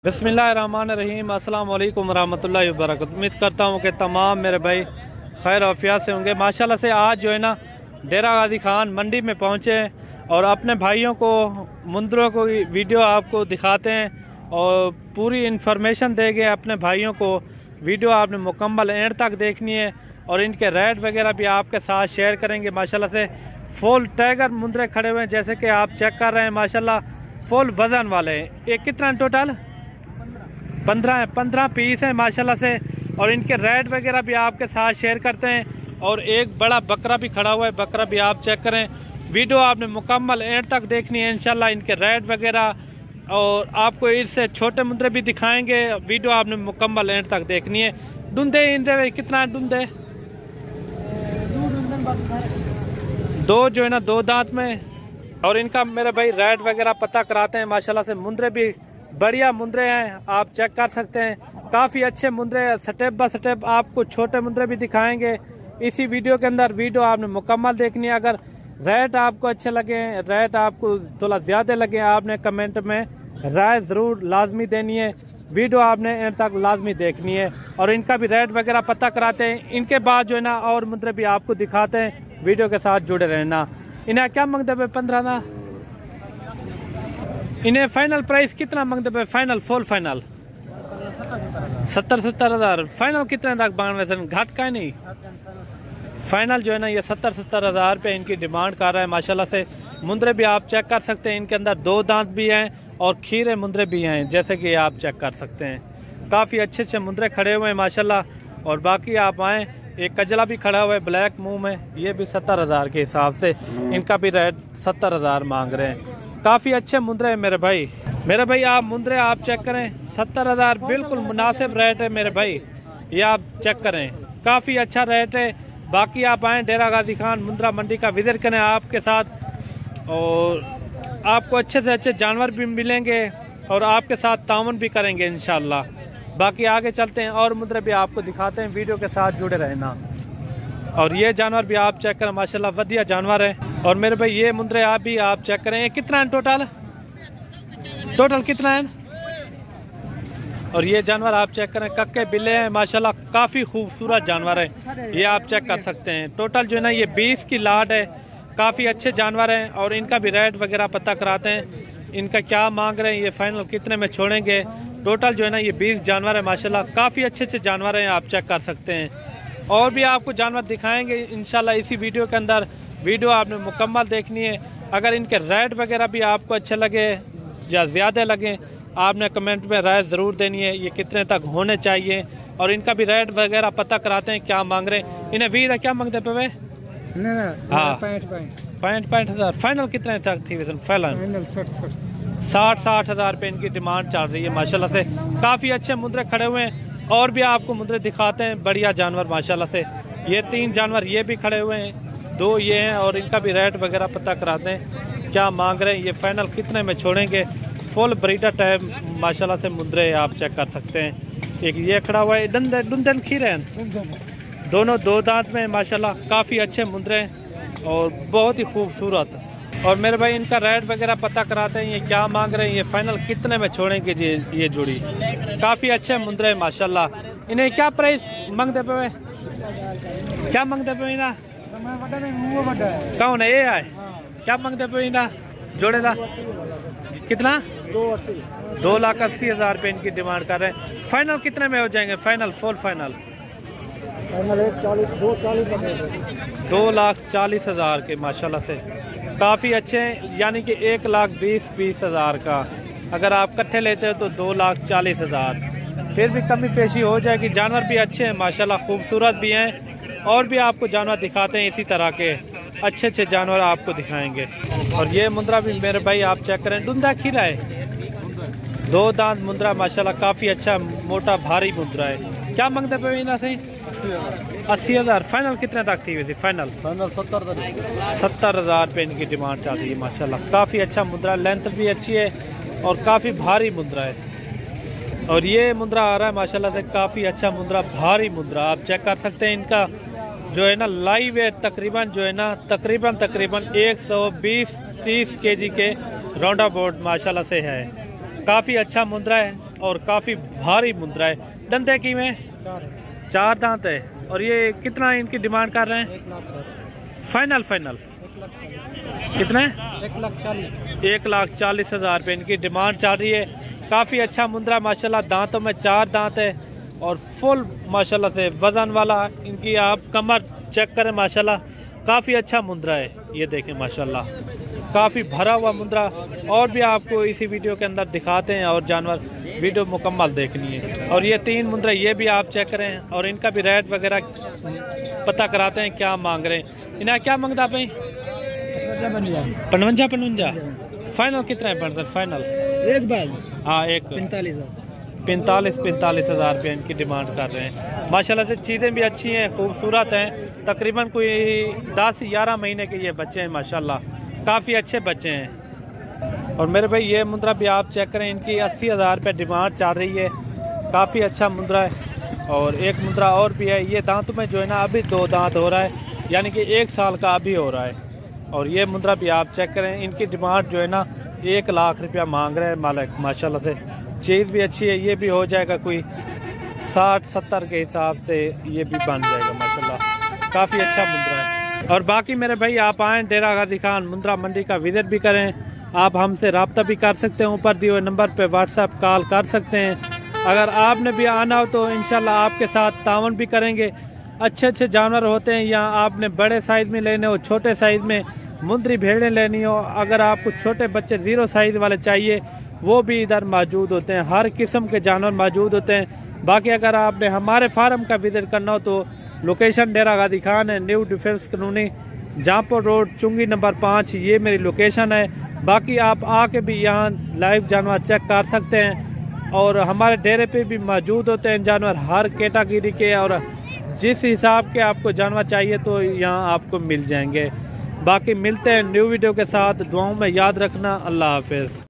बिस्मिल्लाहिर्रहमानिर्रहीम अस्सलाम वालेकुम रहमतुल्लाहि व बरकातहू। उम्मीद करता हूँ कि तमाम मेरे भाई खैर आफियत से होंगे। माशाल्लाह से आज जो है ना डेरा गाजी खान मंडी में पहुँचे और अपने भाइयों को मुंदरों को वीडियो आपको दिखाते हैं और पूरी इन्फॉर्मेशन देंगे अपने भाइयों को। वीडियो आपने मुकम्मल एंड तक देखनी है और इनके रेट वगैरह भी आपके साथ शेयर करेंगे। माशाल्लाह से फुल टाइगर मुंदरे खड़े हुए हैं, जैसे कि आप चेक कर रहे हैं। माशाल्लाह फुल वजन वाले हैं। ये कितना टोटल 15 पीस हैं माशाल्लाह से, और इनके रेट वगैरह भी आपके साथ शेयर करते हैं। और एक बड़ा बकरा भी खड़ा हुआ है, बकरा भी आप चेक करें। वीडियो आपने मुकम्मल एंड तक देखनी है इंशाल्लाह। इनके रेट वगैरह और आपको इससे छोटे मुंदरे भी दिखाएंगे। वीडियो आपने मुकम्मल एंड तक देखनी है। डूंदे इनसे कितना डूंदे? दो जो है ना, दो दांत में। और इनका मेरे भाई रेट वगैरह पता कराते हैं। माशाल्लाह से मुंदरे भी बढ़िया मुंदरे हैं, आप चेक कर सकते हैं। काफ़ी अच्छे मुंदरे, स्टेप बाय स्टेप आपको छोटे मुंदरे भी दिखाएंगे इसी वीडियो के अंदर। वीडियो आपने मुकम्मल देखनी है। अगर रेट आपको अच्छे लगे, रेट आपको थोड़ा ज़्यादा लगे, आपने कमेंट में राय ज़रूर लाजमी देनी है। वीडियो आपने एंड तक लाजमी देखनी है और इनका भी रेट वगैरह पता कराते हैं। इनके बाद जो है ना और मुंदरे भी आपको दिखाते हैं। वीडियो के साथ जुड़े रहना। इन्हें क्या मांगते पे 15 ना? इन्हें फाइनल प्राइस कितना मांगते पे? फाइनल फुल फाइनल 70 हज़ार। फाइनल कितने तक बानवे से घाट का नहीं? फाइनल जो है ना ये 70 हज़ार पे इनकी डिमांड कर रहा है। माशाल्लाह से मुंदरे भी आप चेक कर सकते हैं। इनके अंदर दो दांत भी हैं और खीरे मुंदरे भी हैं, जैसे कि आप चेक कर सकते हैं। काफ़ी अच्छे अच्छे मुंदरे खड़े हुए हैं माशाल्लाह। और बाकी आप आएँ, एक कजला भी खड़ा हुआ है ब्लैक मुंह में, ये भी 70 हज़ार के हिसाब से इनका भी रेट 70 हज़ार मांग रहे हैं। काफ़ी अच्छे मुंदरे हैं मेरे भाई। आप मुंदरे आप चेक करें, 70 हज़ार बिल्कुल मुनासिब रेट है मेरे भाई। ये आप चेक करें, काफ़ी अच्छा रेट है। बाकी आप आएँ डेरा गाजी खान मुंद्रा मंडी का विजिट करें आपके साथ, और आपको अच्छे से अच्छे जानवर भी मिलेंगे और आपके साथ ताउन भी करेंगे इंशाल्लाह। बाकी आगे चलते हैं और मुंदरे भी आपको दिखाते हैं। वीडियो के साथ जुड़े रहना। और ये जानवर भी आप चेक करें, माशाल्लाह वधिया जानवर है। और मेरे भाई ये मुंदरे आप भी आप चेक करें। कितना है टोटल कितना है? और ये जानवर आप चेक करें, कक्के बिल्ले हैं माशाल्लाह, काफ़ी खूबसूरत जानवर है। ये आप चेक कर सकते हैं। टोटल जो है ना ये 20 की लाट है। काफ़ी अच्छे जानवर हैं और इनका भी रेट वगैरह पता कराते हैं। इनका क्या मांग रहे हैं, ये फाइनल कितने में छोड़ेंगे। टोटल जो है ना ये 20 जानवर है माशाल्लाह। काफ़ी अच्छे अच्छे जानवर हैं, आप चेक कर सकते हैं। और भी आपको जानवर दिखाएंगे इंशाल्लाह इसी वीडियो के अंदर। वीडियो आपने मुकम्मल देखनी है। अगर इनके रेट वगैरह भी आपको अच्छे लगे या ज़्यादा लगे, आपने कमेंट में राय ज़रूर देनी है, ये कितने तक होने चाहिए। और इनका भी रेट वगैरह पता कराते हैं क्या मांग रहे हैं। इन्हें वीर क्या मांगते पे वे? हाँ 65 हज़ार। फाइनल कितने तक थी? फाइनल 60 हज़ार पे इनकी डिमांड चल रही है माशाल्लाह से। काफ़ी अच्छे मुंदरे खड़े हुए हैं और भी आपको मुंदरे दिखाते हैं। बढ़िया जानवर माशाल्लाह से। ये 3 जानवर ये भी खड़े हुए हैं, 2 ये हैं, और इनका भी रेट वगैरह पता कराते हैं क्या मांग रहे हैं, ये फाइनल कितने में छोड़ेंगे। फुल ब्रीडर टाइप माशाल्लाह से मुंदरे आप चेक कर सकते हैं। एक ये खड़ा हुआ है, डुंदन खीरे हैं, दोनों 2 दांत में माशाल्लाह। काफ़ी अच्छे मुंदरे हैं और बहुत ही खूबसूरत। और मेरे भाई इनका रेट वगैरह पता कराते हैं, ये क्या मांग रहे हैं, ये फाइनल कितने में छोड़ेंगे जी ये जोड़ी। काफ़ी अच्छे मुंदरे हैं माशाल्लाह। इन्हें क्या प्राइस मांगते पे? क्या मांगते पे इना? कौन है ये आए? क्या मांगते पे इना जोड़े दा? कितना? 2,80,000 रुपये इनकी डिमांड कर रहे हैं। फाइनल कितने में हो जाएंगे? फाइनल फुल फाइनल 2,40,000 के माशाल्लाह से। काफ़ी अच्छे हैं, यानी कि 1,20,000 का। अगर आप इकट्ठे लेते हो तो 2,40,000। फिर भी कमी पेशी हो जाएगी। जानवर भी अच्छे हैं माशाल्लाह, खूबसूरत भी हैं। और भी आपको जानवर दिखाते हैं, इसी तरह के अच्छे अच्छे जानवर आपको दिखाएंगे। और ये मुंदरा भी मेरे भाई आप चेक करें, डुंदा खीरा है, 2 दांत मुंदरा माशाल्लाह। काफ़ी अच्छा मोटा भारी मुंदरा है। क्या मांगते पे इना सही? 80 हज़ार। फाइनल कितने तक थी वैसे? फाइनल 70 हज़ार पे इनकी डिमांड चल रही है माशाल्लाह। काफ़ी अच्छा मुंदरा, लेंथ भी अच्छी है और काफ़ी भारी मुंदरा है। और ये मुंदरा आ रहा है माशाल्लाह से, काफ़ी अच्छा मुंदरा, भारी मुंदरा आप चेक कर सकते हैं। इनका जो है ना लाइव वेट तकरीबन जो है ना तकरीबन 120-30 kg के राउंड अबाउट माशाल्लाह से है। काफ़ी अच्छा मुंद्रा है और काफ़ी भारी मुंद्रा है। दंते की में 4 दांत है। और ये कितना इनकी डिमांड कर रहे हैं? 1,40,000। फाइनल 1,40,000 कितने? 1,40,000। 1,40,000 रुपये इनकी डिमांड चल रही है। काफ़ी अच्छा मुंद्रा माशाल्लाह, दांतों में 4 दांत है और फुल माशाल्लाह से वज़न वाला। इनकी आप कमर चेक करें माशाल्लाह, काफ़ी अच्छा मुंद्रा है। ये देखें माशाल्लाह, काफ़ी भरा हुआ मुंद्रा। और भी आपको इसी वीडियो के अंदर दिखाते हैं और जानवर वीडियो मुकम्मल देखनी है। और ये 3 मुंद्रा ये भी आप चेक करें और इनका भी रेट वगैरह पता कराते हैं क्या मांग रहे हैं। इन्हें क्या मांगता भाई? 55। फाइनल कितना है बर्दर? फाइनल एक बार हाँ, एक 45,000 रुपये इनकी डिमांड कर रहे हैं। माशाल्लाह से चीज़ें भी अच्छी हैं, खूबसूरत हैं। तकरीबन कोई 10-11 महीने के ये बच्चे हैं माशाल्लाह, काफ़ी अच्छे बच्चे हैं। और मेरे भाई ये मुंद्रा भी आप चेक करें, इनकी 80,000 रुपये डिमांड चल रही है। काफ़ी अच्छा मुंद्रा है। और एक मुंद्रा और भी है, ये दांतों में जो है ना अभी 2 दांत हो रहा है, यानी कि 1 साल का अभी हो रहा है। और ये मुंद्रा भी आप चेक करें, इनकी डिमांड जो है ना 1 लाख रुपया मांग रहे हैं मालिक। माशाल्लाह से चीज़ भी अच्छी है। ये भी हो जाएगा कोई 60-70 के हिसाब से, ये भी बन जाएगा माशाल्लाह। काफ़ी अच्छा मुंद्रा है। और बाकी मेरे भाई आप आएँ डेरा गाजी खान मुंद्रा मंडी का विजिट भी करें। आप हमसे रब्ता भी कर सकते हैं, ऊपर दिए हुए नंबर पे व्हाट्सएप कॉल कर सकते हैं। अगर आपने भी आना हो तो इंशाल्लाह आपके साथ तावन भी करेंगे। अच्छे जानवर होते हैं यहाँ, आपने बड़े साइज़ में लेने हो, छोटे साइज़ में मुंद्री भेड़ें लेनी हो, अगर आपको छोटे बच्चे 0 साइज़ वाले चाहिए वो भी इधर मौजूद होते हैं। हर किस्म के जानवर मौजूद होते हैं। बाकी अगर आपने हमारे फार्म का विजिट करना हो तो लोकेशन डेरा गाजी खान है, न्यू डिफेंस कॉलोनी, जहाँपुर रोड, चुंगी नंबर 5, ये मेरी लोकेशन है। बाकी आप आके भी यहाँ लाइव जानवर चेक कर सकते हैं। और हमारे डेरे पे भी मौजूद होते हैं जानवर हर कैटेगरी के, और जिस हिसाब के आपको जानवर चाहिए तो यहाँ आपको मिल जाएंगे। बाकी मिलते हैं न्यू वीडियो के साथ। दुआओं में याद रखना। अल्लाह हाफिज़।